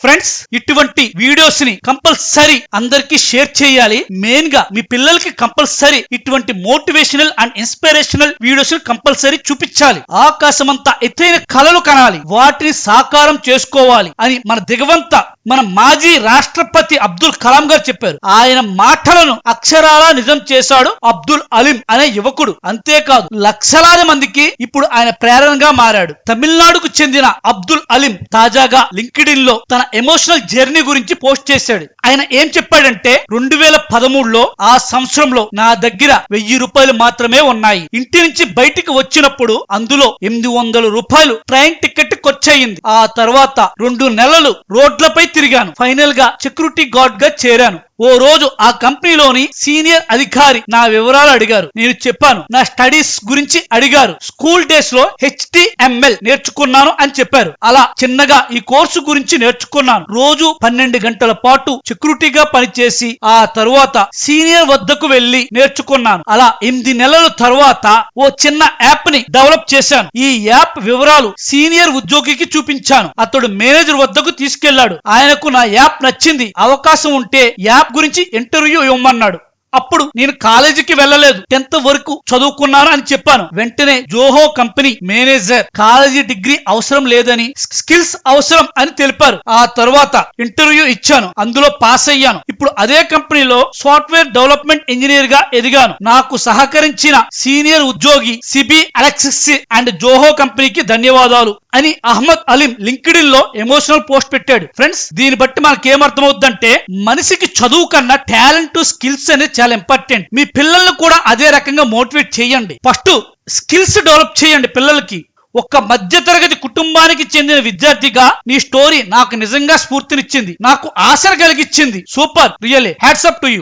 Friends, ఇటువంటి videos ని compulsory అందరికి షేర్ చేయాలి. మెయిన్ గా మీ పిల్లలకి కంపల్సరీ ఇటువంటి మోటివేషనల్ అండ్ ఇన్స్పిరేషనల్ వీడియోస్ ని కంపల్సరీ చూపించాలి. ఆకాశమంతా ఎత్తైన కలలు కనాలి, వాటిని సాకారం చేసుకోవాలి అని మన దిగవంత మన మాజీ రాష్ట్రపతి అబ్దుల్ కలాం గారు చెప్పారు. ఆయన మాటలను అక్షరాలా నిజం చేశాడు అబ్దుల్ అలీం అనే యువకుడు. అంతేకాదు లక్షలాది మందికి ఇప్పుడు ఆయన ప్రేరణగా మారాడు. తమిళనాడుకు చెందిన అబ్దుల్ అలీం తాజాగా లింక్డ్ఇన్ లో తన ఎమోషనల్ జర్నీ గురించి పోస్ట్ చేశాడు. ఆయన ఏం చెప్పాడంటే 2013లో ఆ సంవత్సరంలో నా దగ్గర 1000 రూపాయలు మాత్రమే ఉన్నాయి. ఇంటి నుంచి బయటికి వచ్చినప్పుడు అందులో 800 రూపాయలు ట్రైన్ టికెట్ ఖర్చయింది. ఆ తర్వాత 2 నెలలు రోడ్లపై తిరిగాను. ఫైనల్ గా సెక్యూరిటీ గార్డ్ గా చేరాను. ఓ రోజు ఆ కంపెనీలోని సీనియర్ అధికారి నా వివరాలు అడిగారు. నేను చెప్పాను. నా స్టడీస్ గురించి అడిగారు. స్కూల్ డేస్ లో HTML నేర్చుకున్నాను అని చెప్పారు. అలా చిన్నగా ఈ కోర్సు గురించి నేర్చుకున్నాను. రోజు 12 గంటల పాటు సెక్యూరిటీగా పనిచేసి ఆ తరువాత సీనియర్ వద్దకు వెళ్లి నేర్చుకున్నాను. అలా 8 నెలల తరువాత ఓ చిన్న యాప్ ని డెవలప్ చేశాను. ఈ యాప్ వివరాలు సీనియర్ ఉద్యోగికి చూపించాను. అతడు మేనేజర్ వద్దకు తీసుకెళ్లాడు. ఆయనకు నా యాప్ నచ్చింది. అవకాశం ఉంటే యాప్ గురించి ఇంటర్వ్యూ ఇవ్వమన్నాడు. అప్పుడు నేను కాలేజీకి వెళ్ళలేదు, 10th వరకు చదువుకున్నాను అని చెప్పాను. వెంటనే Zoho company manager college degree అవసరం లేదని స్కిల్స్ అవసరం అని తెలిపారు. ఆ తర్వాత ఇంటర్వ్యూ ఇచ్చాను, అందులో పాస్ అయ్యాను. ఇప్పుడు అదే కంపెనీలో సాఫ్ట్వేర్ డెవలప్మెంట్ ఇంజనీర్ గా ఎదిగాను. నాకు సహకరించిన సీనియర్ ఉద్యోగి సిబి అలెక్సిస్ అండ్ జోహో కంపెనీకి ధన్యవాదాలు అని అహ్మద్ అలీం లింక్డ్ఇన్ లో ఎమోషనల్ పోస్ట్ పెట్టాడు. ఫ్రెండ్స్, దీన్ని బట్టి మనకేమర్థమవుతుందంటే మనిషికి చదువు కన్నా టాలెంట్ స్కిల్స్ అనేది చాలా ఇంపార్టెంట్. మీ పిల్లల్ని కూడా అదే రకంగా మోటివేట్ చేయండి. ఫస్ట్ స్కిల్స్ డెవలప్ చేయండి పిల్లలకి. ఒక మధ్యతరగతి కుటుంబానికి చెందిన విద్యార్థిగా నీ స్టోరీ నాకు నిజంగా స్ఫూర్తినిచ్చింది, నాకు ఆశ కలిగించింది. Super, really hats up to you.